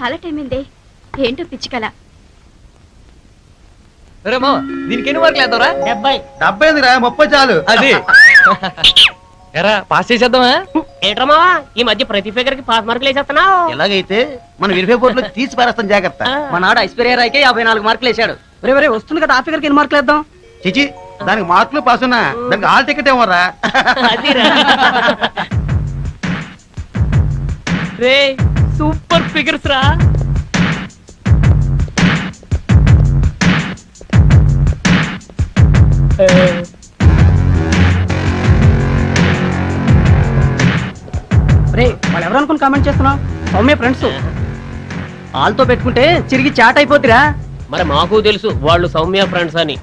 చాలా టైం అయింది. ఏంటో పిచ్చికల. దీనికి ఎన్ని మార్కులు వేద్దాంరా? 70 ఎందుకురా, 30 చాలు. అది ఎరా పాస్ చేసేద్దామా? ఏట్రమా ఈ మధ్య ప్రతి ఫిగర్ కి 5 మార్కులు వేసేస్తున్నావు. ఎలాగైతే మనం వెరిఫై బోర్డులో తీసి పారేస్తాం, జాగ్రత్త. మా నాడు ఐశ్వర్యరాయ్కే 54 మార్కులు వేసాడు. వస్తుంది కదా, ఆ ఫిగర్కి ఎన్ని మార్కులు వేద్దాం? చిచి, దానికి మార్కులు పాస్ ఉన్నా దానికి హాల్ టికెట్ ఏమోరా. రే సూపర్ ఫిగర్స్ రా. రే వాళ్ళు ఎవరు అనుకుని కామెంట్ చేస్తున్నావు? సౌమ్య ఫ్రెండ్స్, వాళ్ళతో పెట్టుకుంటే చిరిగి చాట్ అయిపోతురా. మరి మాకు తెలుసు వాళ్ళు సౌమ్య ఫ్రెండ్స్ అని.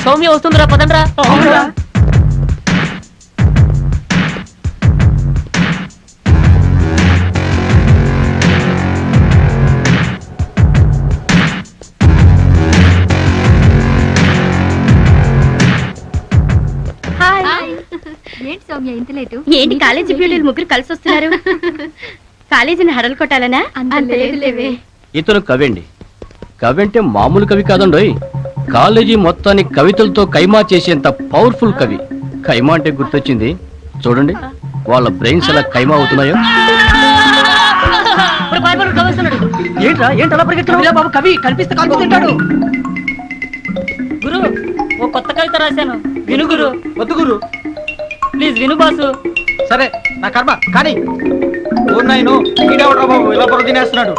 సౌమ్య వస్తుందిరా, పదండ్రా. ఏంటి సౌమ్య ఇంత లేటు? ఏంటి కాలేజీ పిల్లలు ముగ్గురు కలిసి వస్తున్నారు? కాలేజీని హడలు కొట్టాలనా? లేవే. ఇతను కవండి. కవి అంటే మామూలు కవి కాదండోయ్, కాలేజీ మొత్తాన్ని కవితలతో కైమా చేసేంత పవర్ఫుల్ కవి. కైమా అంటే గుర్తొచ్చింది, చూడండి వాళ్ళ బ్రెయిన్స్ ఎలా కైమా అవుతున్నాయో. ఏంట్రా ఏంటి అలా పరిగెత్తున్నా? బాబు కవి కనిపిస్తే కాల్పు తింటాడు. గురు ఓ కొత్త కవిత రాశాను, విను గురు. వద్దు గురు, ప్లీజ్ విను బాసు. సరే నా కర్మ కానీ. బాబు ఇలా పొర తినేస్తున్నాడు.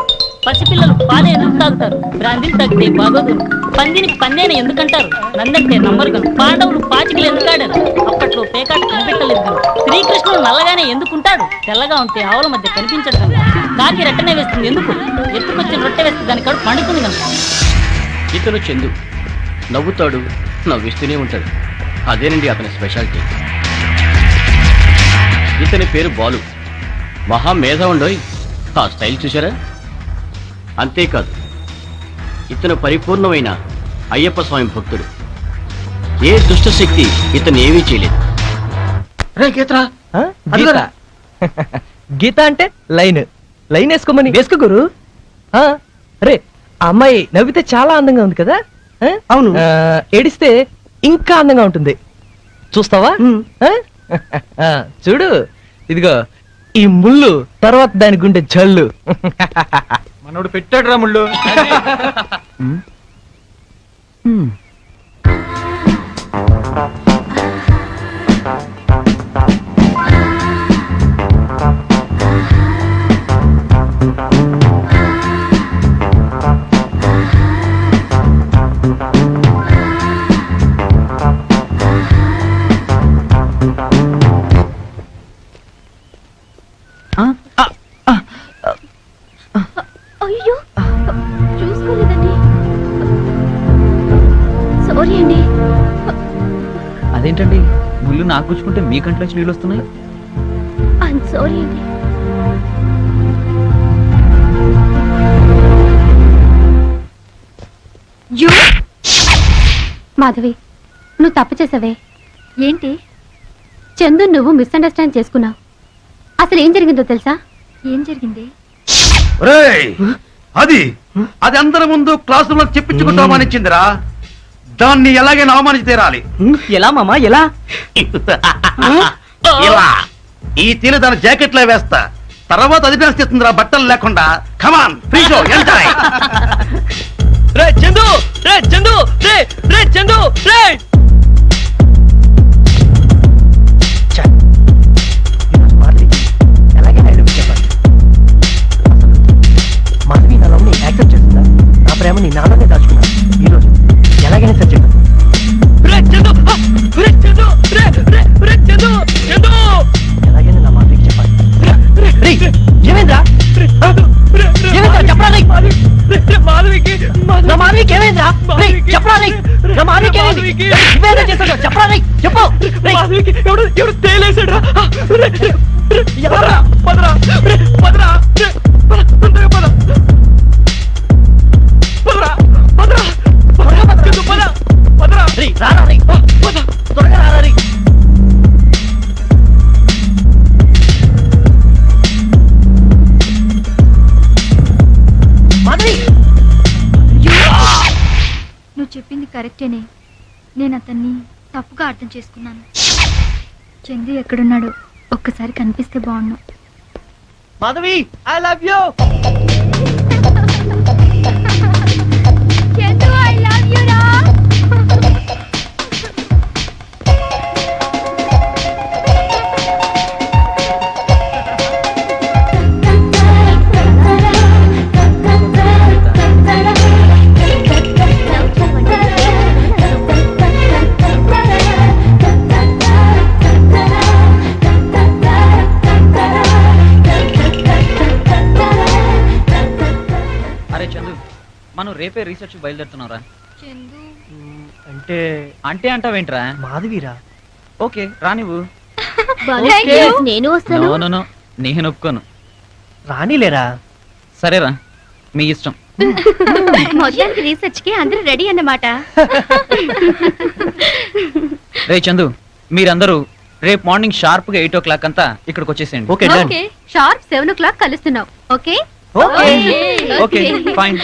పసిపిల్లలు పాలు ఎందుకు తాగుతారు? బ్రాందీలు తాగితే బాగోదు. పందిని పందేన ఎందుకంటారు? నందంటే నమ్మరుగను. పాండవులు పాచికలు ఎందుకు ఆడారు? అప్పట్లో పేకాట కనిపెట్టలేదు. శ్రీకృష్ణుడు నల్లగానే ఎందుకుంటాడు? తెల్లగా ఉంటే ఆవుల మధ్య కనిపించడు కనుక. కాకి రెట్టనే వేస్తుంది ఎందుకు? ఎత్తుకొచ్చిన రొట్టె వేస్తే దాని కడుపు పండుతుంది కనుక. ఇతను చందు, నవ్వుతాడు, నవ్విస్తూనే ఉంటాడు. అదేనండి అతని స్పెషాలిటీ. ఇతని పేరు బాలు, మహా మేధావుండోయ్. ఆ స్టైల్ చూసారా? అంతేకాదు, ఇతను పరిపూర్ణమైన అయ్యప్ప స్వామి భక్తుడు. ఏ దుష్ట శక్తి ఇతను ఏమీ చేయలేదు. గీత అంటే లైన్ లైన్ వేసుకోమని. వేసుకో గురు. రే అమ్మాయి నవ్వితే చాలా అందంగా ఉంది కదా? అవును. ఏడిస్తే ఇంకా అందంగా ఉంటుంది. చూస్తావా? చూడు, ఇదిగో ఈ ముళ్ళు, తర్వాత దాని గుండె జల్లు. మనోడు పెట్టాడు రా ముళ్ళు. అయ్యో చూసుకోలేదండి, సారీ అండి. అదేంటండి, ముళ్ళు నాకు గుచ్చుకుంటే మీ కంట్లోంచి నీళ్ళు వస్తున్నాయి? ఐమ్ సారీ అండి. మాధవి, నువ్వు తప్పు చేసావే. ఏంటి? చందు నువ్వు మిస్అండర్స్టాండ్ చేసుకున్నావు. అసలు ఏం జరిగిందో తెలుసా? ఏం జరిగింది? అది అది అందరి ముందు క్లాస్ రూమ్ లో చెప్పించుకుంటామనిచ్చిందిరా. దాన్ని ఎలాగైనా అవమానించి తీరాలి. ఎలా మామా ఎలా? ఇలా ఈ తీరు దాని జాకెట్ లో వేస్తా, తర్వాత అది డాన్స్ చేస్తుందిరా బట్టలు లేకుండా. Come on free show enjoy. రే చందు, రే చందు, రే రే చందు, రే. మాధవి నా లవ్ని యాక్సెప్ట్ చేస్తుందా? నా ప్రేమని నాలోనే దాచుకున్నాను. ఈరోజు ఎలాగైనా సెట్ చేద్దాం. ఎలాగైనా నా మాధవికి చెప్పాలి. ఏమైందా? చెప్పరా? నా మాధవికి ఏమైందా? చెప్పరా? నా మాధవికి ఏమైంది? చెప్పరా? చెప్పు. ఎవడు తేలేసాడు? అందుకేనే నేను అతన్ని తప్పుగా అర్థం చేసుకున్నాను. చందు ఎక్కడున్నాడో ఒక్కసారి కనిపిస్తే బాగున్నాను. Madhavi I love you. Chandu I love you రా. అరే చందు, మనం రేపే రీసెర్చ్ బయలుదేరుతున్నారా? చందు అంటే అంటే అంటావేంట్రా? మాధవిరా. ఓకే రా నువ్వు. నేను నో నో నో, నేను ఒప్పుకోను. రానిలేరా. సరేరా, మీ ఇష్టం. మొత్తానికి రీసెర్చ్ కి అందరూ రెడీ అన్నమాట. రే చందు, మీరందరూ రేపు మార్నింగ్ షార్ప్ గా 8 o'clock అంతా ఇక్కడికి వచ్చేసేయండి. Okay done. Okay sharp 7 o'clock కలుస్తున్నాం. Okay okay okay fine.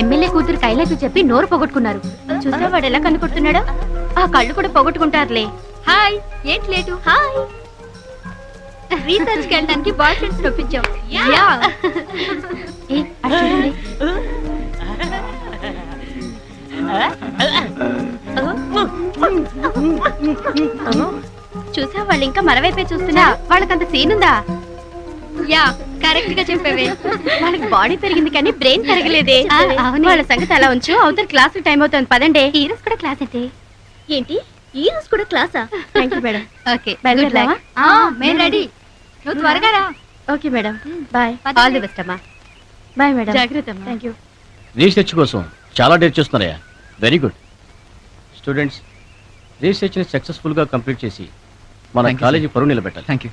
MLA కూతురు కైలాకి చెప్పి నోరు పొగొట్టుకున్నారు. చూసా వాడు ఎలా కనుకొడుతున్నాడో. ఆ కళ్ళు కూడా పొగొట్టుకుంటారులే. హాయ్, ఏంటి లేటు? హాయ్, రీసెర్చ్ కి వెళ్ళడానికి బాయ్ ఫ్రెండ్స్ ఒప్పించాం. యా. ఏ, అటు చూడండి. చూసా వాళ్ళు ఇంకా మనవైపే చూస్తున్నా. వాళ్ళకంత సీన్ ఉందా? యా, కరెక్ట్ గా చెప్పేవే. వాళ్ళకి బాడీ పెరిగింది కానీ బ్రెయిన్ పెరగలేదే. వాళ్ళ సంగతి అలా ఉంచు. అవతల క్లాస్ టైం అవుతుంది, పదండి. ఈ రోజు కూడా క్లాస్ అయితే ఏంటి? ఈ రోజు కూడా క్లాసా? Thank you madam. ఓకే, బయలుదేరలామా? మేము రెడీ. నువ్వు త్వరగా రా. Okay madam, bye. All the best అమ్మా. Bye madam. జాగ్రత్త. Thank you. రీసెర్చ్ కోసం చాలా డేట్ చేస్తున్నారయ్యా. Very good. స్టూడెంట్స్, రీసెర్చ్ని సక్సెస్ఫుల్గా కంప్లీట్ చేసి మన Thank you, కాలేజీ పరువు నిలబెట్టాలి. Thank you.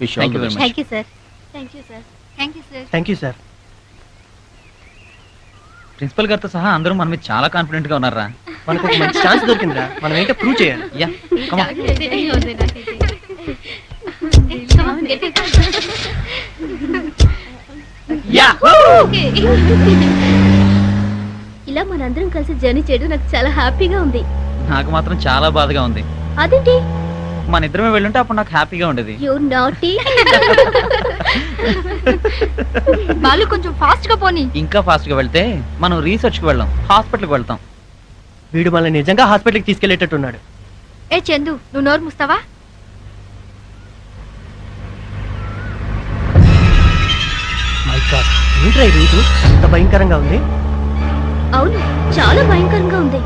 Wish you Thank all you the very best. much. Thank you sir. Thank you sir. Thank you sir. Thank you sir. Principal గారితో సహా అందరూ మన మీద చాలా కాన్ఫిడెంట్ గా ఉన్నారా? మనకు ఒక మంచి ఛాన్స్ దొరికిందిరా. మనం ఏంటో ప్రూవ్ చేయాలి. Yeah, come on. యా. ఇలా మనందరం కలిసి జర్నీ చేయడం నాకు చాలా హ్యాపీగా ఉంది. నాకు మాత్రం చాలా బాధగా ఉంది. అదేంటి? మన ఇద్దరమే వెళ్ళుంటే అప్పుడు నాకు హ్యాపీగా ఉండేది. You naughty. బాలు కొంచెం ఫాస్ట్ గా పోనీ. ఇంకా ఫాస్ట్ గా వెళ్తే మనం రీసెర్చ్ కి వెళ్దాం, హాస్పిటల్ కి వెళ్తాం. వీడు మనల్ని నిజంగా హాస్పిటల్కి తీసుకెళ్లేటట్టున్నాడు. ఏ చందు, నువ్వు నోరు ముస్తావా? మై గాడ్, ఏంట్రా ఈ రూటు ఇంత భయంకరంగా ఉంది? అవును, చాలా భయంకరంగా ఉంది.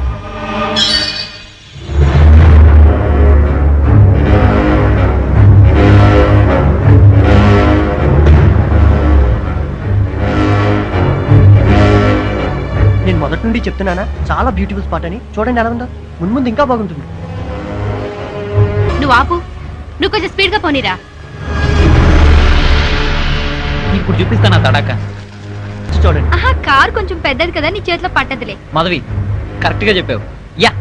నేను మొదటి నుండి చెప్తున్నానా చాలా బ్యూటిఫుల్ స్పాట్ అని. చూడండి ఎలా ఉందో. ముందు ఇంకా బాగుంటుంది. నువ్వు ఆపు. నువ్వు కొంచెం స్పీడ్ గా పోనీరా. ఇప్పుడు చూపిస్తాను తడాక. చూడండి. ఆహా, కార్ కొంచెం పెద్దది కదా, నీ చేతిలో పట్టదులే. మాధవి, కరెక్ట్ గా చెప్పావు. యా.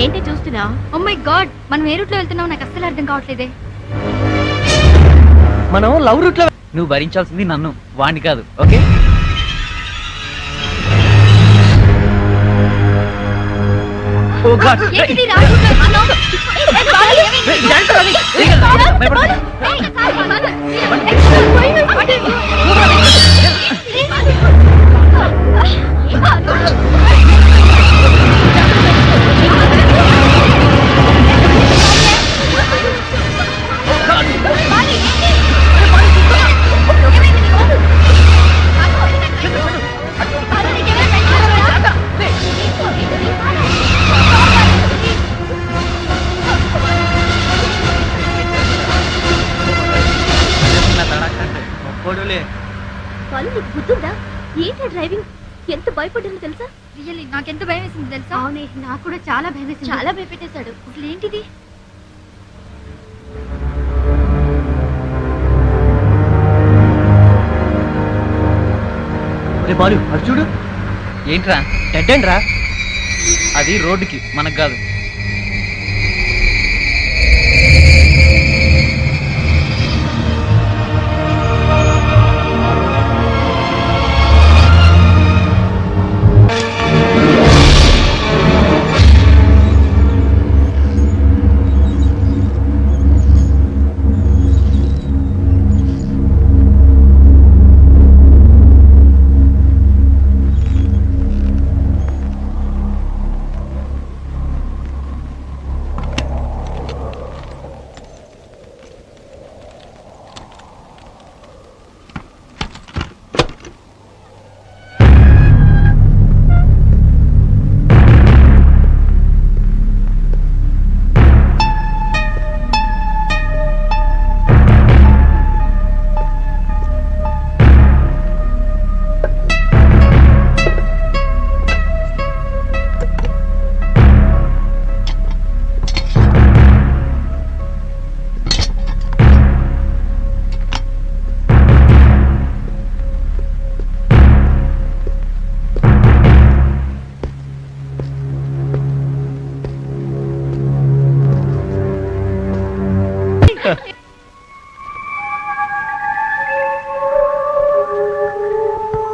ఏంటి చూస్తున్నా? ఓ మై గాడ్, మనం ఏ రూట్ లో వెళ్తున్నావు నాకు అస్సలు అర్థం కావట్లేదే. మనం లవ్ రూట్ లో. నువ్వు భరించాల్సింది నన్ను, వాణ్ణి కాదు. ఓకే. ఓ గాడ్. ఏంటిది రా route లో వెళ్తున్నావ్? ఏ, బాలు, ఏమైంది? బాలు, ఏయ్, బాలు, బాలు, నీకు గుర్తుందా? ఏంటా డ్రైవింగ్? ఎంత భయపడ్డానో తెలుసా? రియల్లీ నాకెంత భయం వేసింది తెలుసా? అవునే, నాకు కూడా చాలా భయం వేసింది. చాలా భయపెట్టేశాడు. అసలు ఏంటిది? రే బాలు అటు చూడు. ఏంట్రా డెడ్ ఎండ్ రా? అది రోడ్డుకి, మనకు కాదు.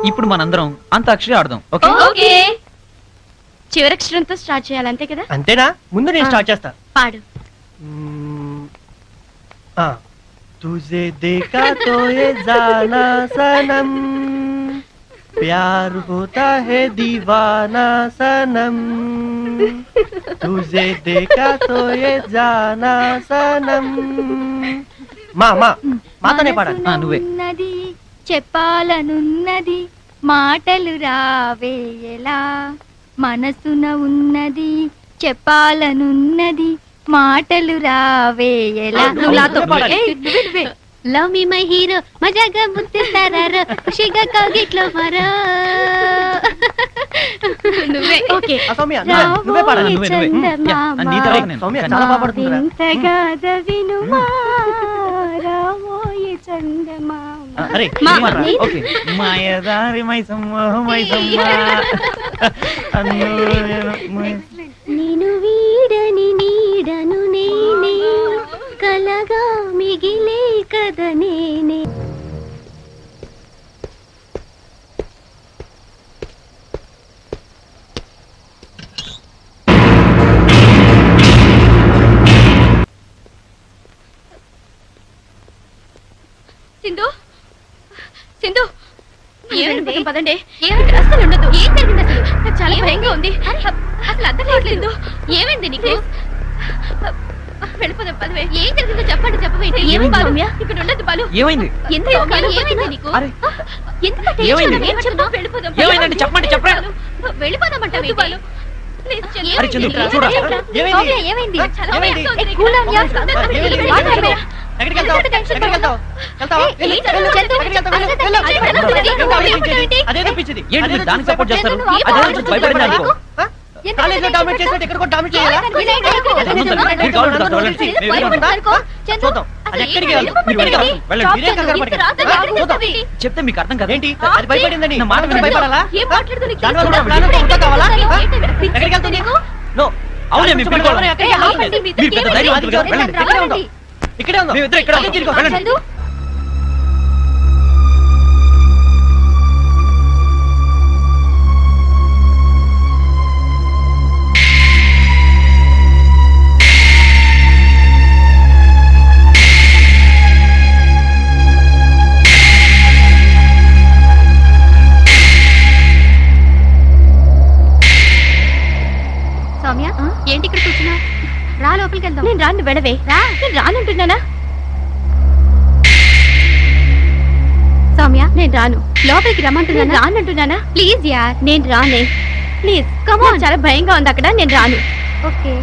ఇప్పుడు మనందరం అంతాక్షరి ఆడదాం. ఓకే. చివరక్షరంతో స్టార్ట్ చేయాలి, అంతే కదా? అంతేనా? ముందు నేను స్టార్ట్ చేస్తా. పాడు. तुझे देखा तो ये जाना सनम, प्यार होता है दीवाना सनम, तुझे देखा तो ये जाना सनम. మాతోనే పాడాలి. నువ్వే. చెప్పాలనున్నది మాటలు రావేలా, మనసున ఉన్నది చెప్పాలనున్నది మాటలు రావేలా. లవ్ మీ మై హీరో, మజాగా ముద్దిస్తారో, ఖుషిగా కౌగిట్లో మరో. నువ్వే. ఓకే. నువ్వే పాడాలి. ఇంతగా వినుమా రామోయే చందమామ. మాయదారి మైసమ్మ మైసమ్మ. నేను వీడని నీడను నేనే, కలగా మిగిలే కథ నేనే. సింధు, సింధు, ఏమైంది? పదండి. ఏమిటి? అసలు ఉండదు. ఏం జరిగింది అసలు? నాకు చాలా భయంగా ఉంది. అసలు అర్థం కావట్లేదు. ఏమైంది నీకు? వెళ్ళిపోదాం పదవే. ఏం జరిగిందో చెప్పండి. చెప్పవేంటి? ఏమైంది బాలు? ఇక్కడ ఉండదు బాలు. ఏమైంది? ఏమైంది నీకు? ఎందుకంటే వెళ్ళిపోదాం. ఏమైందండి? చెప్పండి. చెప్పండి. వెళ్ళిపోదామంటావు బాలు. అరే చందు, చూడు. ఏమైంది? ఏమైంది? ఏమైంది? ఎక్కడికి వెళ్తావు? ఎక్కడికి వెళ్తావు? వెళ్తావా? అదేదో పిచ్చిది. ఏంటి మీరు దానికి సపోర్ట్ చేస్తారు? అదే భయపడింది అనుకో. కాలేజ్ లో డామినేట్ చేసినట్టు ఇక్కడ కూడా డామినేట్ చేయాలా? చెప్తే మీకు అర్థం కదా? ఏంటి అది భయపడిందని నా మాట మీద భయపడాలా? ఎక్కడికి వెళ్తుంది? అవునే మీ పెద్ద ధైర్యవంతులు కదా. వెళ్ళండి. ఇక్కడే ఉందాం. మేమిద్దరం ఇక్కడ వెళ్ళండి. సౌమ్య, ఏంటి ఇక్కడ కూర్చున్నా? రా, లోపలికి వెళ్దాం. నేను రాను, వెళ్ళవే. రా, నేను రానంటున్నానా? సౌమ్య, నేను రాను. లోపలికి రమ్మంటున్నాను. రానంటున్నానా? ప్లీజ్ యార్, నేను రానే. Please come on. చాలా భయంగా ఉంది అక్కడ, నేను రాను. ఓకే.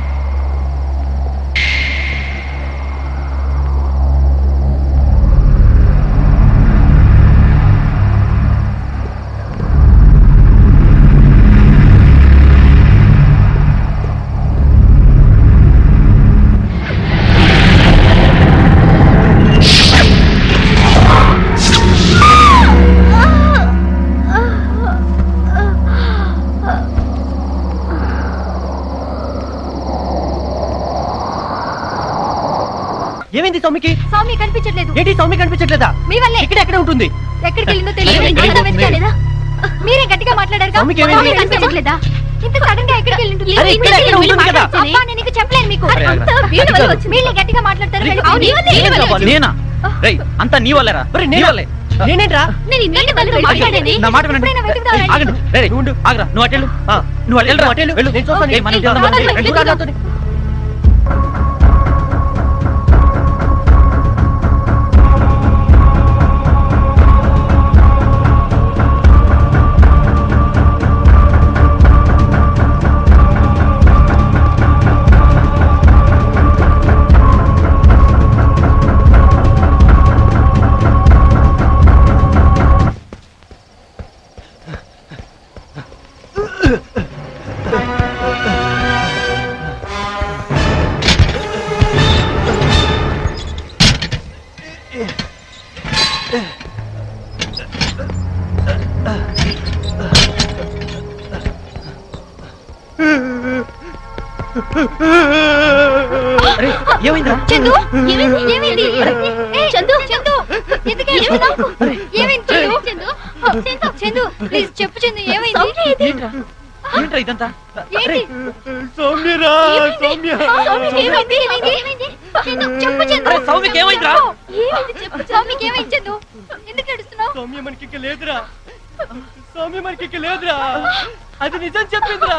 ఏమైంది సౌమికి? సౌమ్య కనిపించట్లేదు. ఏంటి సౌమి కనిపించట్లేదా? మీ వల్లే. ఇక్కడ ఎక్కడ ఉంటుంది? ఎక్కడికి వెళ్ళిందో తెలియదు. ఎక్కడికి అంతా పోతుంది? వెతకాలేదా? మీరే గట్టిగా మాట్లాడారు. సౌమికి ఏమైంది? కనిపించట్లేదా? ఇంత సడన్ గా ఎక్కడికి వెళ్ళి ఉంటుంది? అరే, ఇక్కడ ఎక్కడ ఉంటుంది కదా? అబ్బా, నేను నీకు చెప్పలేను మీకు. అరే, అంతా వీళ్ళ వల్ల వచ్చింది. వీళ్ళే గట్టిగా మాట్లాడతారు. అవును, మీ వల్లే, మీ వల్లే వచ్చింది. నేనా రేయ్ అంతా నీ వల్లేరా? నీ వల్లే. నేనేంట్రా? నేను ఇందాక వాళ్ళతో మాట్లాడేది. నా మాట వినండి. ఎప్పుడైనా వెతుకుదామని. ఆగండి. రేయ్, నువ్వు ఉండు. ఆగరా నువ్వు అటెళ్ళు. ఆ, నువ్వు అటెళ్ళు. అటెళ్ళు. వెళ్ళు. నేను చూస్తాను. ఏయ్, మనం ఏయ్, చేద్దాం. రా, రా, వెళ్ళు. రా, రా, రా. అరే, ఏమైందిరా? చందు, ఏమైంది? ఏమైంది? ఏయ్, చందు, చందు, ఎందుకు ఏడుస్తున్నావు? ఏమైంది చందు? చందు, చందు, ప్లీజ్ చెప్పు చందు, ఏమైంది? ఏంట్రా ఇదంతా? ఏంటి? సౌమ్యరా, ఏమైంది? సౌమ్య. సౌమ్యకి ఏమైంది? ఏమైంది? చందు, చెప్పు చందు. అరే, సౌమ్యకి ఏమైందిరా? ఏమైంది చెప్పు. సౌమ్యకి ఏమైంది చందు? ఎందుకు ఏడుస్తున్నావు? సౌమ్య మనకి లేదురా. సౌమ్య మనకి లేదురా. అది నిజం చెప్పిందిరా.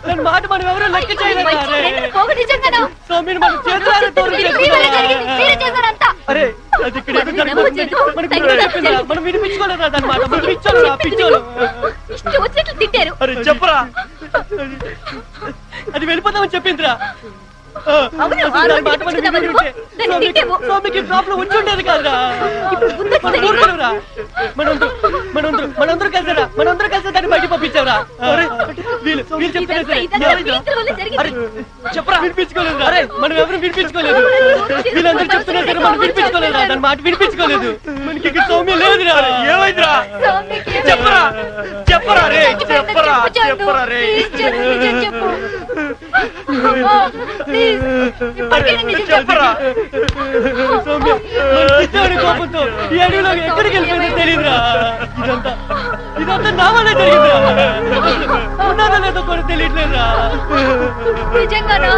నన్ను మాట మనం ఎవరో లెక్క చేయలేదా? రెండు పోగు నిజంగానా? సౌమ్యని మనం చేతులారా తోడు ఇది మీ వల్ల జరిగింది. మీరే చేశారంతా. అరే, అది ఇక్కడ ఏదో జరుగుతుంది. మనకి ముందే చెప్పిందిరా. మనం వినిపించుకోలేదా దాని మాట? మనం పిచ్చోళ్ళురా, పిచ్చోళ్ళు. ఇష్టం వచ్చినట్లు తిట్టారు. అరే చెప్పరా. అది వెళ్ళిపోతామని చెప్పిందిరా. అవును, అసలు ఆ దాని రోజు మాట మనం వినిపించుకుందామా విని ఉంటే నువ్వు? నన్ను తిట్టావు. సౌమ్యకి ప్రాబ్లం వచ్చి ఉండేది కాదురా. ఇప్పుడు గుర్తొచ్చిందా మనం నీకు? ఊరుకోనురా. మనందరూ కలిసారా? మనందరూ కలిసి దాన్ని బయట పంపించావురా. అరే, వీళ్ళు చెప్తున్నారు సరే. ఇదంతా ఏమైందిరా? మీ ఇద్దరి వల్ల జరిగింది. అరే చెప్పరా. వినిపించుకోలేదు. అరే మనం ఎవరు వినిపించుకోలేదు. వీళ్ళందరూ చెప్తున్నారు సరే, మనం వినిపించుకోలేదురా. దాని మాట వినిపించుకోలేదు. మనకి ఇక్కడ సౌమ్య లేదురా. ఏమైందిరా? సౌమ్యకి ఏమైంది? చెప్పరా. చెప్పరా రే. చెప్పరా. చెప్పరా రే. ప్లీజ్ చందు, నిజం చెప్పు. అమ్మా, ప్లీజ్. ఇప్పటికైనా నిజం చెప్పు. చెప్పరా. సౌమ్య మన పిచ్చోడి కోపంతో ఈ అడవిలో ఎక్కడికి వెళ్ళిపోయిందో తెలియదురా. ఇదంతా నా వల్లే జరిగిందిరా. ఉన్నదో లేదో కూడా తెలియట్లేదురా. నిజంగానా?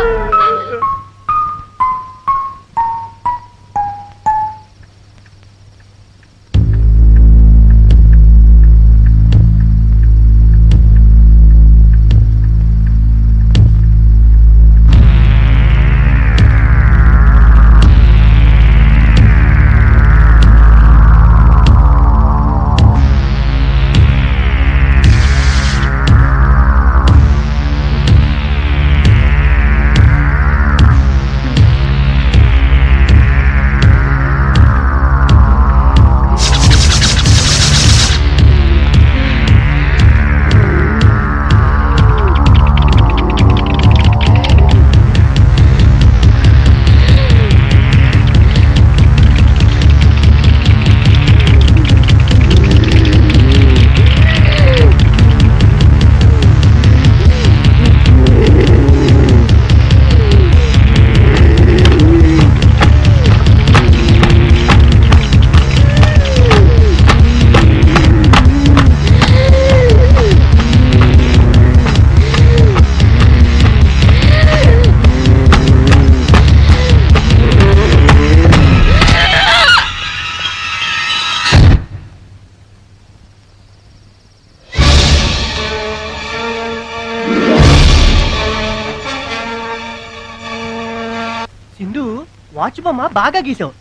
వాచ్ బొమ్మ బాగా గీసావు.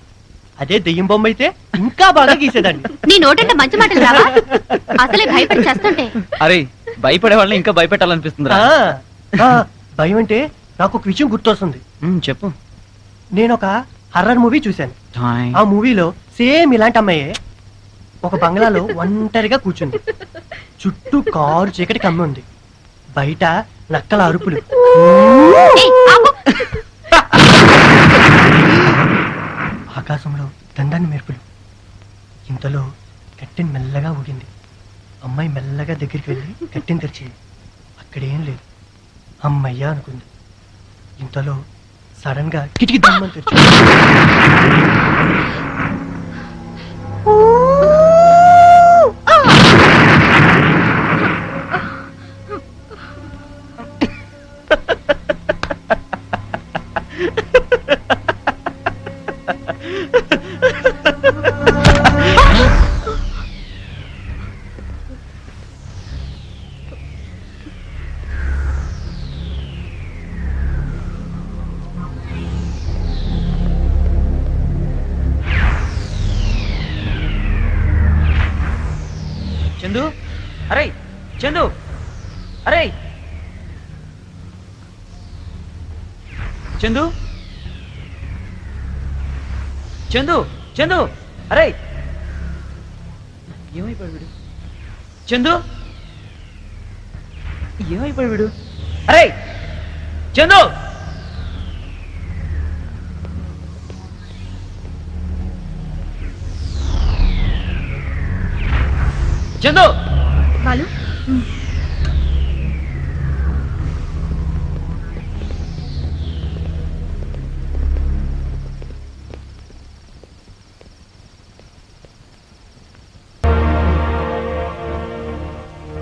అదే దెయ్యం బొమ్మ అయితే ఇంకా బాగా గీసేదాన్ని. నీ నోటంటే మంచి మాటలు రావా? అసలే భయపడి చేస్తుంటే. అరే భయపడే వాళ్ళని ఇంకా భయపెట్టాలనిపిస్తుంది. భయం అంటే నాకు ఒక విషయం గుర్తొస్తుంది. చెప్పు. నేను ఒక హర్రర్ మూవీ చూశాను. ఆ మూవీలో సేమ్ ఇలాంటి అమ్మాయే ఒక బంగ్లాలో ఒంటరిగా కూర్చుంది. చుట్టూ కారు చీకటి కమ్మి ఉంది. బయట నక్కల అరుపులు. ఆకాశంలో దండాన్ని మెరుపులు. ఇంతలో కట్టెన్ మెల్లగా ఊగింది. అమ్మాయి మెల్లగా దగ్గరికి వెళ్ళి కట్టెన్ తెరిచింది. అక్కడేం లేదు. అమ్మయ్యా అనుకుంది. ఇంతలో సడన్ గా కిటికీ దమ్మని తెచ్చు. చందు, అరే చందు, అరే చందు, చందు, చందు, అరే ఏమైపోయాడు వీడు? చందు, ఏమైపోయాడు వీడు? అరే చందు, చందు, బాలు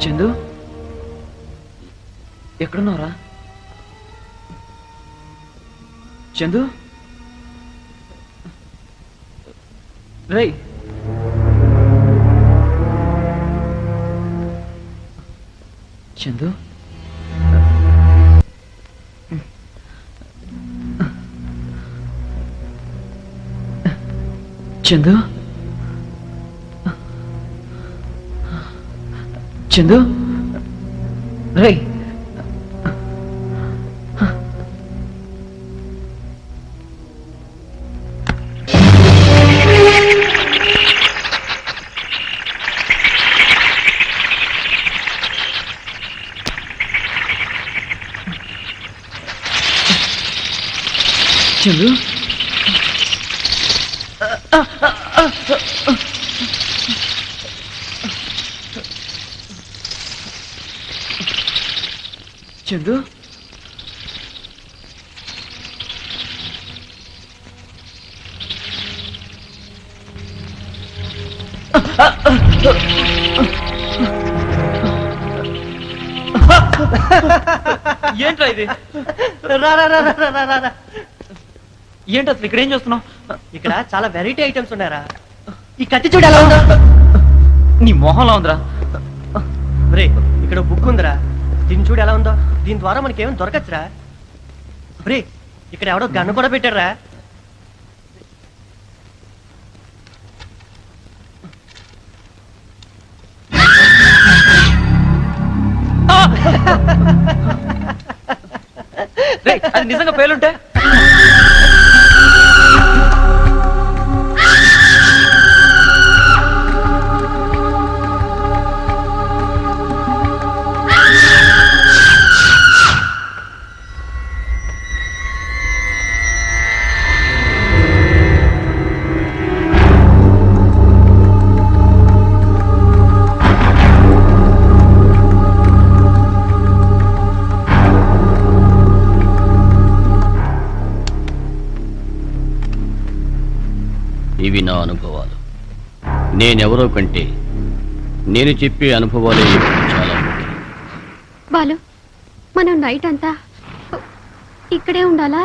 చందు, ఎక్కడున్నావురా? చందు, రేయ్ చందు, చందు, చందు, రేయ్ చందు, చందు, ఏంట్రా ఇది? రా రా రా రా రా రా రా. ఏంటి అసలు ఇక్కడ ఏం చేస్తున్నావు? ఇక్కడ చాలా వెరైటీ ఐటమ్స్ ఉన్నారా. ఈ కత్తి చూడు ఎలా ఉందా. నీ మొహంలా ఉందిరా. రే ఇక్కడ బుక్ ఉందిరా, దీన్ని చూడు ఎలా ఉందో. దీని ద్వారా మనకి ఏమైనా దొరకచ్చురా. రే ఇక్కడ ఎవడో గన్ను కూడా పెట్టారా. రేయ్, అది నిజంగా పేలుంటే ఇవి నా అనుభవాలు. నేనెవరో కంటే నేను చెప్పే అనుభవాలే ఇప్పుడు చాలా ముఖ్యం. బాలు మనం నైట్ అంతా ఇక్కడే ఉండాలా?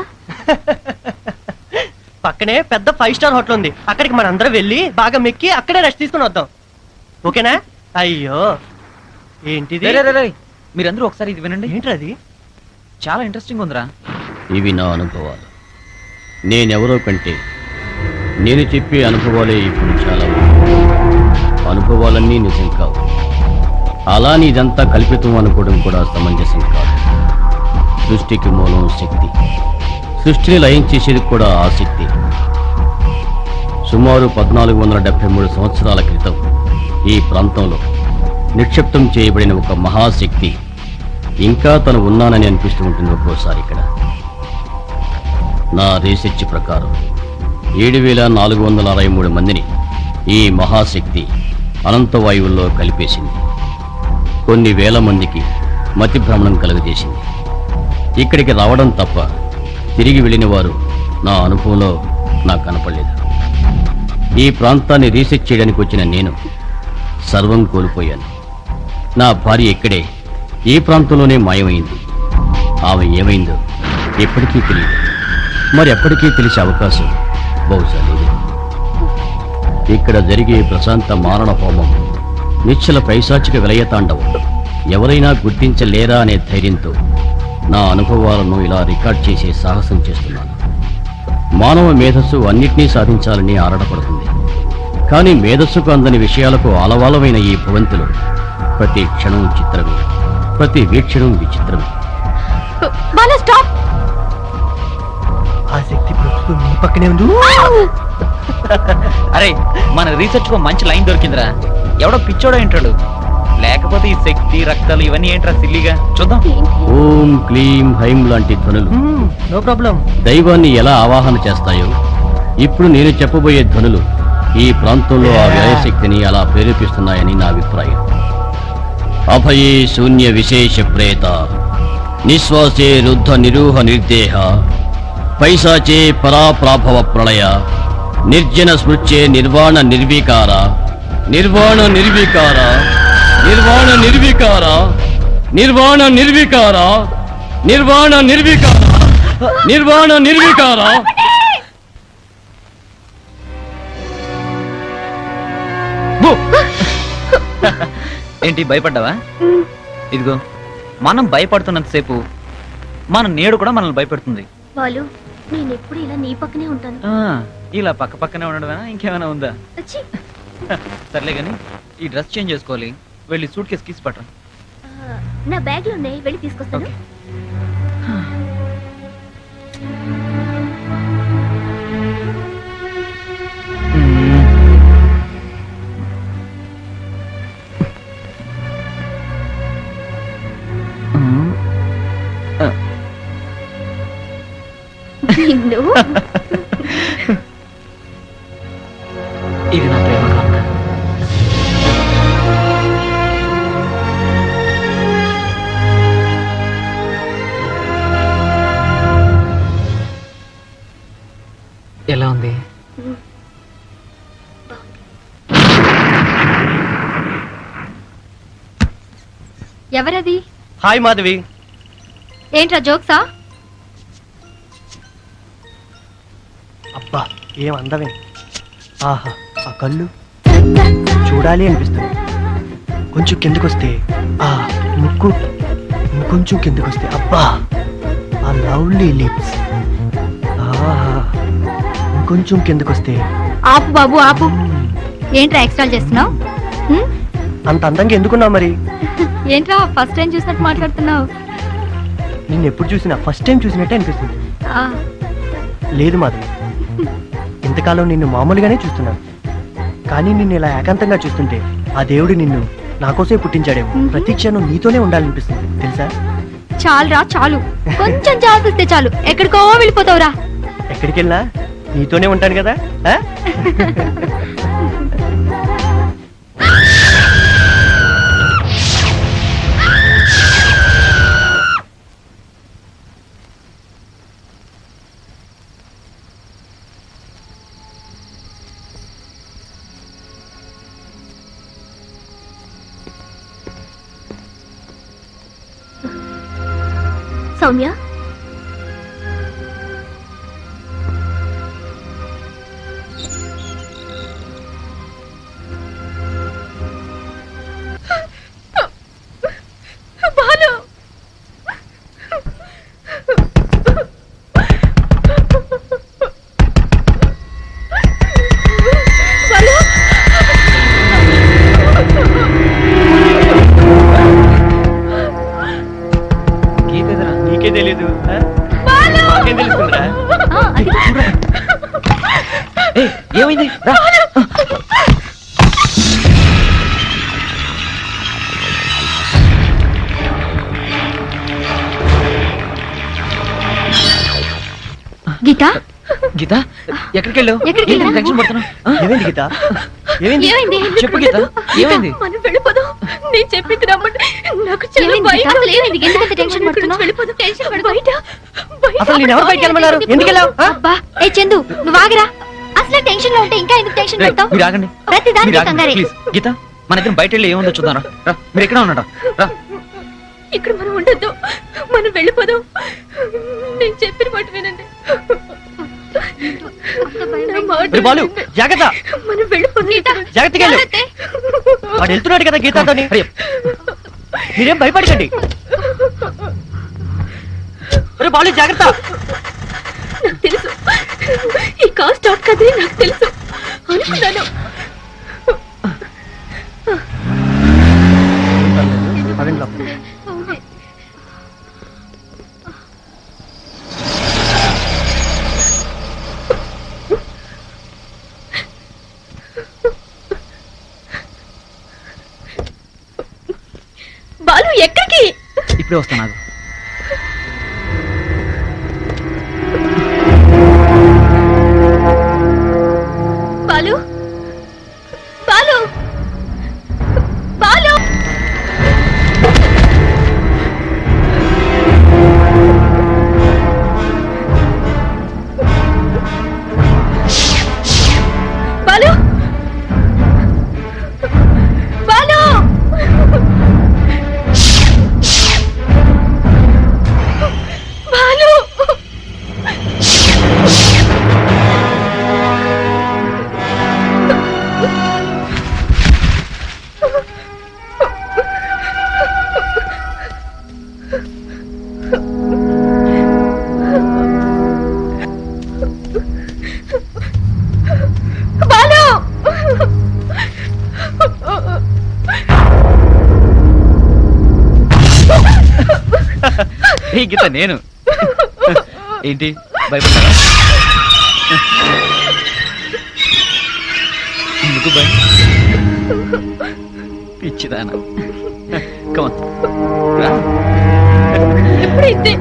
పక్కనే పెద్ద 5 స్టార్ హోటల్ ఉంది, అక్కడికి మనందరం వెళ్ళి బాగా మెక్కి అక్కడే రెస్ట్ తీసుకుని వద్దాం. ఓకేనా? అయ్యో ఏంటిది? మీరందరూ ఒకసారి ఇది వినండి. ఏంట్రా అది? చాలా ఇంట్రెస్టింగ్ ఉందిరా. ఇవి నా అనుభవాలు. నేనెవరో కంటే నేను చెప్పే అనుభవాలే ఇప్పుడు చాలా ముఖ్యం. అనుభవాలన్నీ నిజం కావు. అలా ఇదంతా కల్పితం అనుకోవడం కూడా సమంజసం కాదు. సృష్టికి మూలం శక్తి. సృష్టిని లయం చేసేది కూడా ఆ శక్తి. సుమారు 1473 సంవత్సరాల క్రితం ఈ ప్రాంతంలో నిక్షిప్తం చేయబడిన ఒక మహాశక్తి ఇంకా తను ఉన్నానని అనిపిస్తూ ఉంటుంది ఒక్కోసారి. ఇక్కడ నా రీసెర్చ్ ప్రకారం 7463 మందిని ఈ మహాశక్తి అనంత వాయువుల్లో కలిపేసింది. కొన్ని వేల మందికి మతి భ్రమణం కలుగజేసింది. ఇక్కడికి రావడం తప్ప తిరిగి వెళ్ళిన వారు నా అనుభవంలో నాకు కనపడలేదు. ఈ ప్రాంతాన్ని రీసెర్చ్ చేయడానికి వచ్చిన నేను సర్వం కోల్పోయాను. నా భార్య ఇక్కడే ఈ ప్రాంతంలోనే మాయమైంది. ఆమె ఏమైందో ఎప్పటికీ తెలియదు. మరి ఎప్పటికీ తెలిసే అవకాశం బహుశా లేదు. ఇక్కడ జరిగే ప్రశాంత మారణ హోమం, నిశ్చల పైశాచిక విలయతాండవం ఎవరైనా గుర్తించలేరా అనే ధైర్యంతో నా అనుభవాలను ఇలా రికార్డ్ చేసే సాహసం చేస్తున్నాను. మానవ మేధస్సు అన్నిటినీ సాధించాలని ఆరాటపడుతుంది. కానీ మేధస్సుకు అందని విషయాలకు ఆలవాలమైన ఈ భవంతిలో ప్రతి క్షణం చిత్రమే, ప్రతి వీక్షణం విచిత్రమే. బాలు స్టాప్. ఆ శక్తి ప్రస్తుతం నీ పక్కనే ఉంది. అరే మన రీసెర్చ్ కో మంచి లైన్ దొరికిందిరా. ఎవడో పిచ్చోడో ఏంటాడు. లేకపోతే ఈ శక్తి రక్తాలు ఇవన్నీ ఏంట్రా సిల్లిగా. చూద్దాం. ఓం క్లీం హైం లాంటి ధ్వనులు నో ప్రాబ్లం. దైవాన్ని ఎలా ఆవాహన చేస్తాయో ఇప్పుడు నేను చెప్పబోయే ధ్వనులు ఈ ప్రాంతంలో ఆ వ్యయశక్తిని అలా ప్రేరేపిస్తున్నాయని నా అభిప్రాయం. అభయే శూన్య విశేష ప్రేత, నిశ్వాసే రుద్ధ నిరూహ నిర్దేహ, పైశాచే పరాప్రాభవ ప్రళయ, నిర్జన స్మృత్యే నిర్వాణ నిర్వికార, నిర్వాణ నిర్వికార, నిర్వాణ నిర్వికార, నిర్వాణ నిర్వికార, నిర్వాణ నిర్వికార, నిర్వాణ నిర్వికార. ఏంటి భయపడ్డావా? ఇదిగో మనం భయపడుతున్నంతసేపు మన నేడు కూడా మనల్ని భయపెడుతుంది. బాలు నేను ఎప్పుడు ఇలా నీ పక్కనే ఉంటాను. ఇలా పక్క పక్కనే ఉండడమేనా, ఇంకేమైనా ఉందా? అచ్చి. సర్లే గాని ఈ డ్రెస్ చేంజ్ చేసుకోవాలి. వెళ్ళి సూట్ కేసు కీసి పట్టరా. నా బ్యాగ్ లో ఉన్నాయి, వెళ్ళి తీసుకొస్తాను. ఓకే. నిన్ను ఇది నా ప్రేమ కానుక. ఎలా ఉంది? ఎవరది? హాయ్ మాధవి. ఏంట్రా జోక్సా? అబ్బా ఏం అందమే. ఆహా ఆ కళ్ళు చూడాలి అనిపిస్తుంది. కొంచెం కిందకొస్తే ఆ ముక్కు, ఇంకొంచెం కిందకొస్తే అబ్బా ఆ లవ్లీ లిప్స్. ఆహా ఇంకొంచెం కిందకొస్తే. ఆపు బాబు ఆపు. ఏంట్రా ఎక్స్ట్రా చేస్తున్నావు? అంత అందంగా ఎందుకున్నావు మరి? ఏంట్రా ఫస్ట్ టైం చూసినట్టు మాట్లాడుతున్నావు? నిన్ను ఎప్పుడు చూసినా ఫస్ట్ టైం చూసినట్టే అనిపిస్తుంది. లేదు మాధవి, ఇంతకాలం నిన్ను మామూలుగానే చూస్తున్నాను. కానీ నిన్ను ఇలా ఏకాంతంగా చూస్తుంటే ఆ దేవుడు నిన్ను నాకోసమే పుట్టించాడేమో. ప్రతి క్షణం నీతోనే ఉండాలనిపిస్తుంది తెలుసా? చాలురా చాలు, కొంచెం చాలిస్తే చాలు, ఎక్కడికో వెళ్ళిపోతావురా. ఎక్కడికి వెళ్ళినా నీతోనే ఉంటాను కదా. ఆ? సౌమ్య బాలు నీకే తెలీదు, నాకేం తెలుస్తుందిరా? ఏమైంది? రా. గీత గీత ఎక్కడికి వెళ్ళావు? ఎక్కడికి వెళ్ళావు? టెన్షన్ పడుతున్నావు? ఏమైంది గీత? ఏమైంది? ఏమైంది? చెప్పు గీత ఏమైంది? మనం వెళ్ళిపోదాం. నేను చెప్పింది నమ్మండి. నాకు చాలా భయంగా ఉంది. ఎందుకంత టెన్షన్ పడుతున్నావు? వెళ్ళిపోదాం. టెన్షన్ పడు. బయట అసలు నేను ఎవరు బయటికి వెళ్ళమన్నారు? ఎందుకు వెళ్ళావు? అబ్బా ఏ చందు నువ్వు ఆగరా. అసలు టెన్షన్ లో ఉంటే ఇంకా ఎందుకు టెన్షన్ రేయ్, పడతావు? మీరు ఆగండి ప్రతి మీరు దానికి ఆగండి కంగారే. ప్లీజ్ గీత మన ఇద్దరం బయట వెళ్ళి ఏముందో చూద్దాం రా మీరు ఎక్కడ ఉన్నారా రా ఇక్కడ మనం ఉండొద్దు. మనం వెళ్ళిపోదాం. నేను చెప్పిన మాట వినండి. నా మాట రే బాలు వినండి. జాగ్రత్త, మనం వెళ్ళిపోదాం. జాగ్రత్తగా వెళ్ళు. వాడు వెళ్తున్నాడు కదా గీతతోని. మీరేం భయపడకండి. రే బాలు జాగ్రత్త. నాకు తెలుసు ఈ కాల్ స్టార్ట్ కదే నాకు తెలుసు అనుకున్నాను. పదండి లోపలికి. బాలు ఎక్కడికి? ఇప్పుడే వస్తా నాకు బాలు బాలు బాలు బాలు బాలు బాలు బాలు ఏ గీత నేను ఏంటి భయపడ్డా ఎందుకు భయం పిచ్చిదానా కమన్ రా ఎప్పుడైతే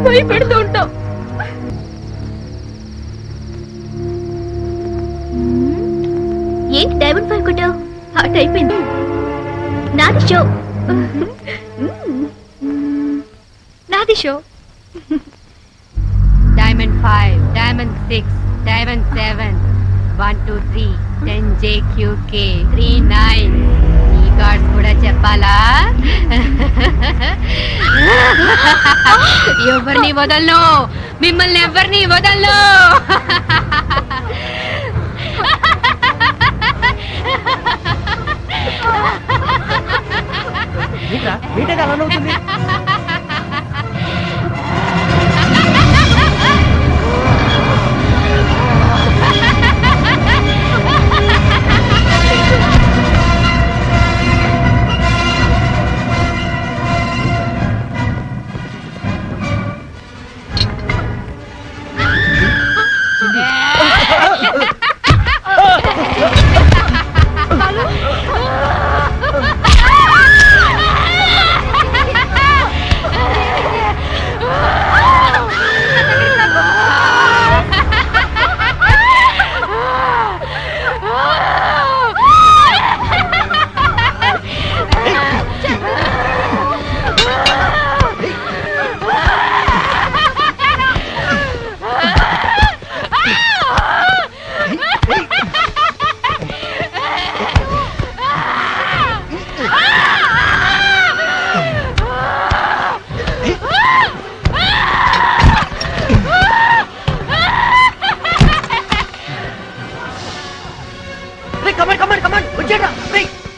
భయపెడుతూ ఉంటాం. ఏంటి డైమండ్ ఫైవ్ కొట్టావు? హాట్ అయిపోయింది. నాది షో. నాది show. Diamond 5, diamond 6, diamond 7, 1 2 3 10 JQK 39. ఈ కార్డ్స్ కూడా చెప్పాలా? ఎవరిని వదలను, మిమ్మల్ని ఎవరిని వదలను. ఏంటది అలా నవ్వుతుంది?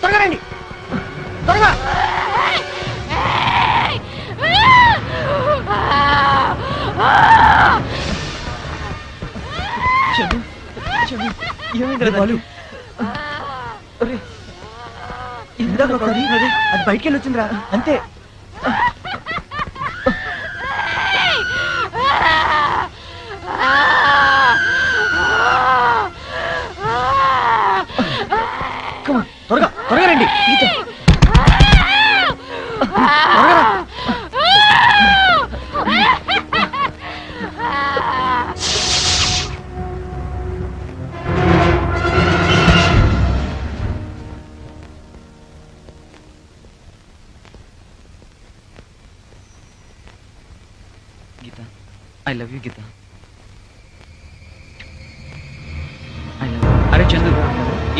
త్వరగా రండి, త్వరగా. అది బయటికి వెళ్ళి వచ్చిందిరా అంతే. త్వరగా త్వరగా రండి. ఐ లవ్ యూ గీత. అరే చందు,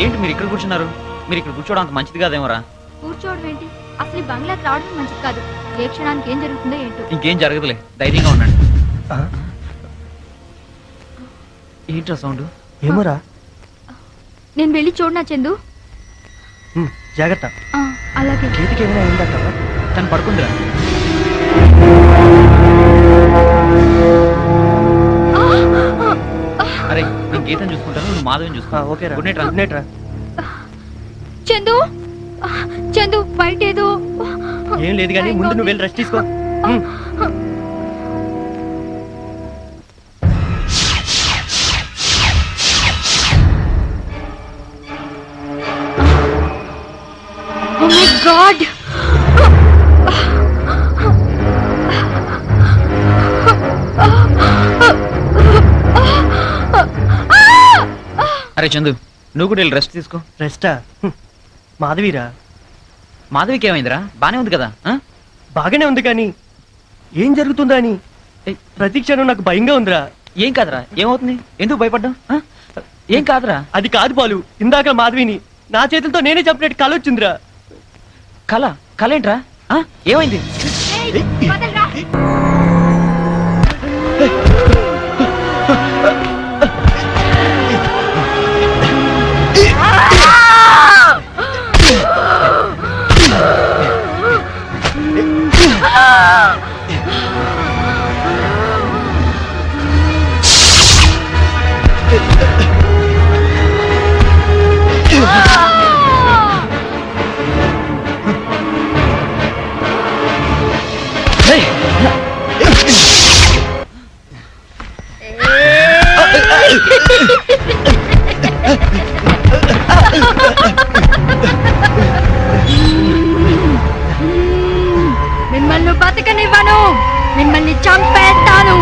ఏంటి మీరు ఇక్కడ కూర్చున్నారు? మీరు ఇక్కడ కూర్చోవడం అంత మంచిది కాదేమోరా. కూర్చోవడం ఏంటి? అసలు ఈ బంగ్లాకి రావడం మంచిది కాదు. ఏ క్షణానికి ఏం జరుగుతుందో ఏంటో. ఇంకేం జరగదులే, ధైర్యంగా ఉండండి. ఏంట్రా సౌండ్? ఏమోరా. నేను వెళ్ళి చూడనా చందు? జాగ్రత్త. అలాగే. గీతకి ఏమైనా అయిందంటావా? తను పడుకుందిరా. అరే నేను గీతను చూసుకుంటాను, నువ్వు మాధవని చూసుకో. ఓకే రా. గుడ్ నైట్ రా. గుడ్ నైట్ రా. చందు చందు బయట ఏదో. ఏం లేదు కానీ ముందు నువ్వు వెళ్ళి రెస్ట్ తీసుకో. Oh my God! అరే చందు, నువ్వు కూడా వెళ్ళి రెస్ట్ తీసుకో. రెస్టా? మాధవీరా. మాధవికి ఏమైందిరా? బానే ఉంది కదా? బాగానే ఉంది కానీ ఏం జరుగుతుందా అని ప్రతి క్షణం నాకు భయంగా ఉందిరా. ఏం కాదురా, ఏమవుతుంది? ఎందుకు భయపడ్డావు? ఏం కాదురా. అది కాదు బాలు, ఇందాక మాధవిని నా చేతులతో నేనే చంపినట్టు కల వచ్చిందిరా. కళ? కళ ఏంట్రా? ఏమైంది? మిమ్మల్ని బతకనివ్వను, మిమ్మల్ని చంపేస్తాను.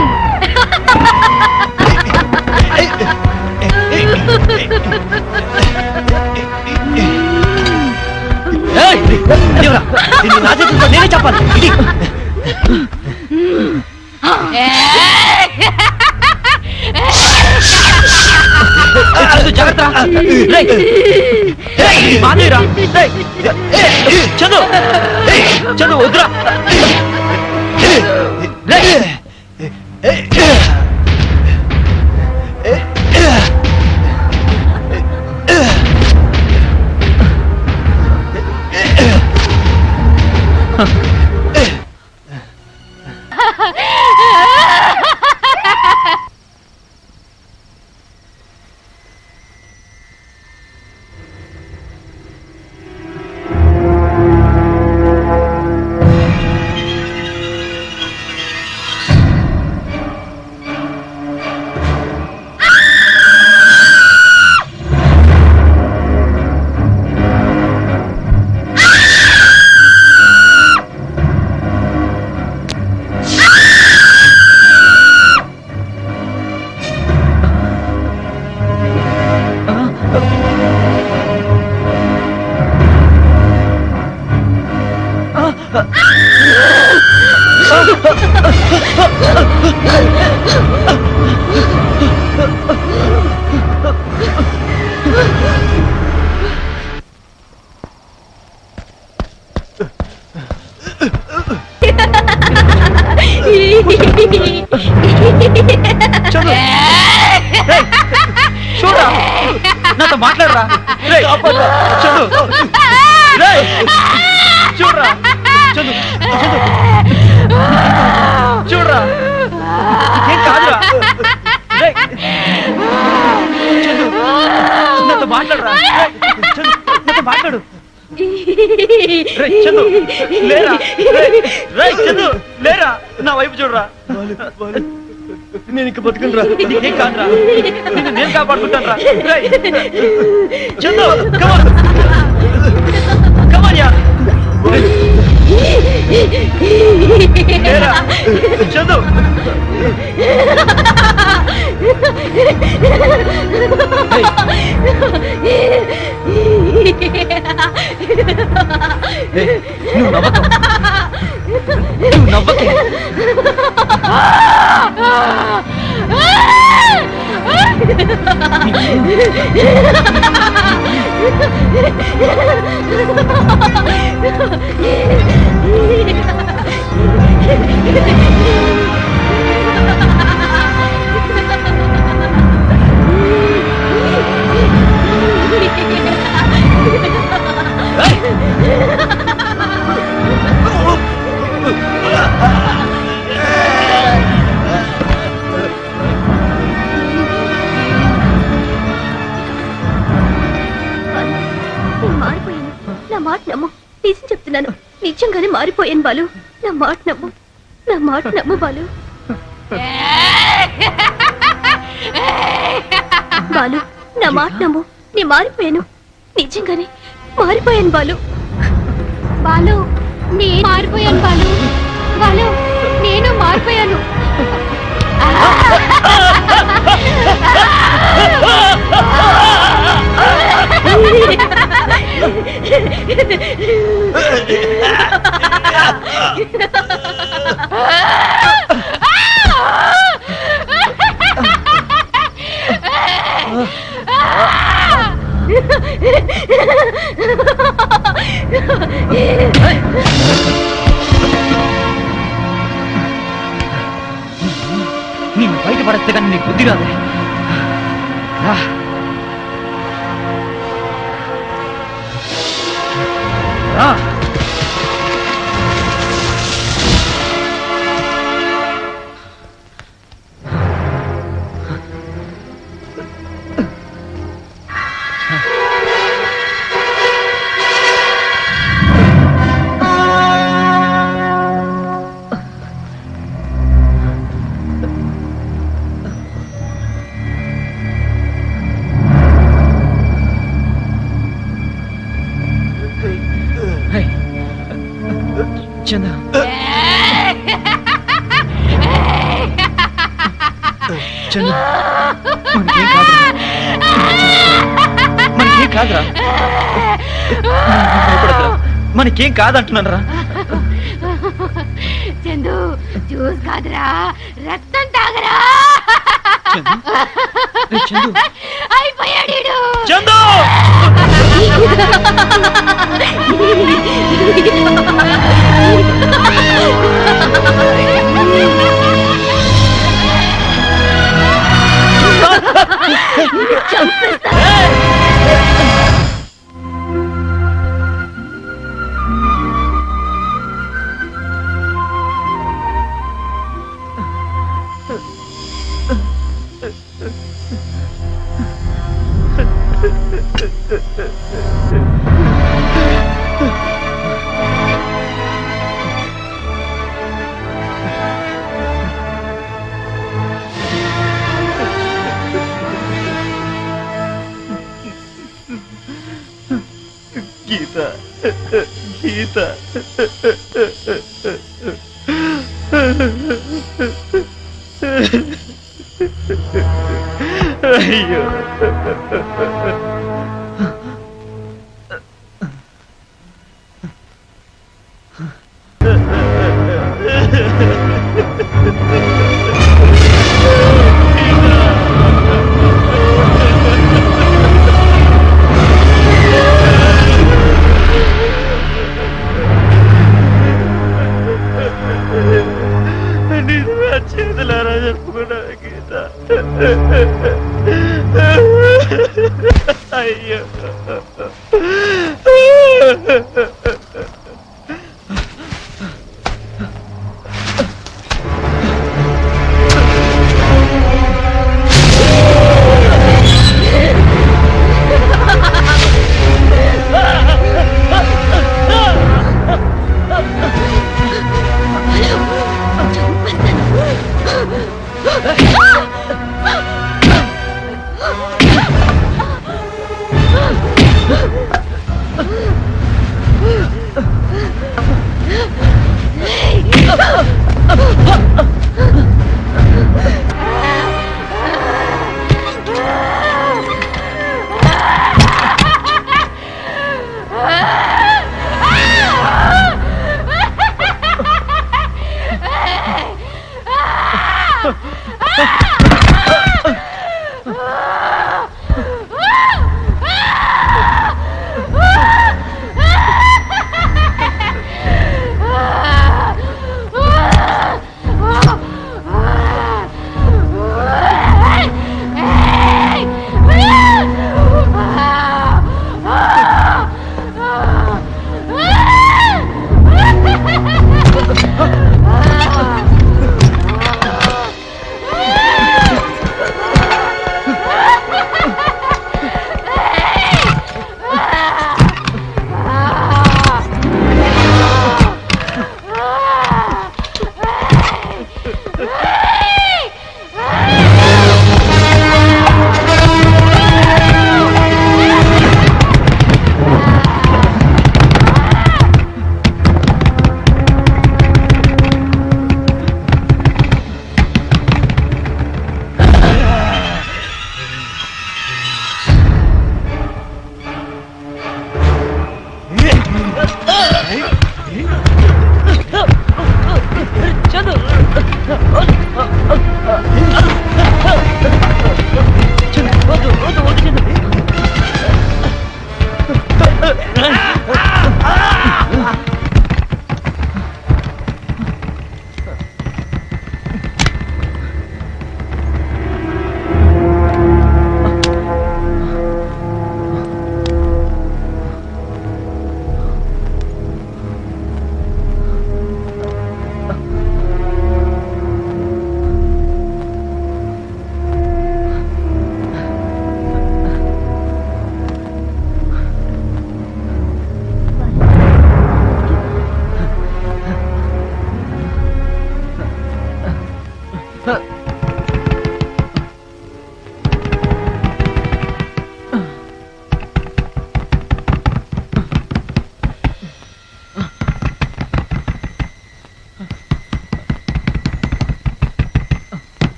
నా చేతులతో నేనే చెప్పాలి. జాగ్రత్త. చందు చందు వద్దురా. చూడరా, నాతో మాట్లాడరా. చూడరా చూడరా, ఏం కాదురా. నాతో మాట్లాడరా. నాతో మాట్లాడు. చందు లేరా, చందు లేరా, నా వైపు చూడరా. నేను ఇంక బతుకురా. నీకేం కాదురా, నిన్ను నేను కాపాడుకుంటాను రా. చందు కమాన్ కమాన్ యా. లేరా చందు. నువ్వు నవ్వకే. మారిపోయాను. నా మాట నమ్ము. నిజం చెప్తున్నాను, నిజంగానే మారిపోయాను బాలు. నా మాట నమ్ము, నా మాట నమ్ము బాలు. బాలు, నా మాట నమ్ము. నేను మారిపోయాను, నిజంగానే మారిపోయాను బాలు. బాలు, నేను మారిపోయాను బాలు. బాలు, నేను మారిపోయాను. నేను బయటపడేస్తే కానీ నీకు బుద్ధి రాదే. చందు, చందు, మనకేం కాదురా, మనకేం కాదురా, మనకేం కాదంటున్నాను రా. చందు, జ్యూస్ కాదురా, రక్తం తాగరా. చందు, అయిపోయాడు చందు. గీత, గీత, అయ్యో. చేతులారా చెప్పుకున్నా గీత. అయ్యో.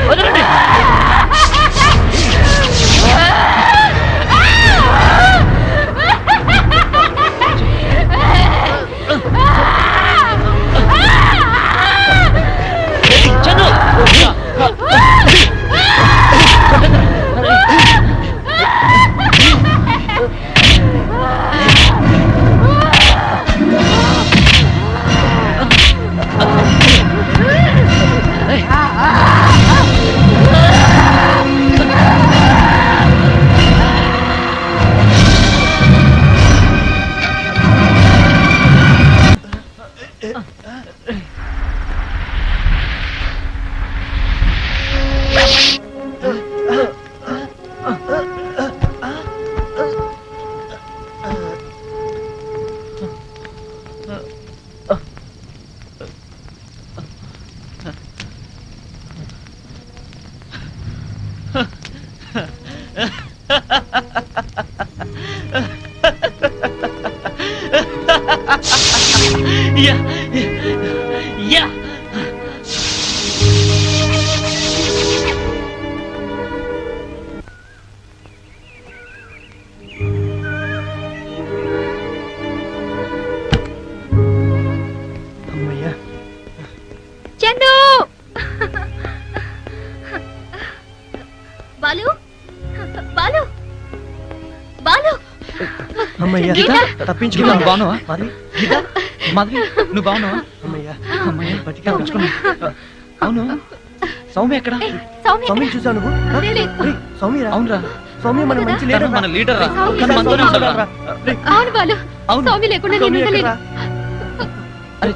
వదలండి. చందు యా యా అమ్మయ్యా. చందు బాలు బాలు బాలు అమ్మయ్యా. గీత. తప్పించుకున్నాను. నువ్వు బాగున్నావా? మాధవి, మాధవి నువ్వు బాగున్నావా? అమ్మయ్యా. అమ్మయ్య బతికా. తప్పించుకున్నా. అవును సౌమ్య ఎక్కడ? సౌమ్య సౌమ్యని చూసావు నువ్వు? లేదు. రేయ్, సౌమ్యరా? అవునరా సౌమ్య మన మంచి తను లీడర్ మన లీడర్ రా. సౌమ్య. తను మనతోనే ఉండాలి రా. రేయ్, అవును బాలు అవును. సౌమ్య లేకుండా నేను సౌమ్య ఉండలేను ఎక్కడ్రా? అరే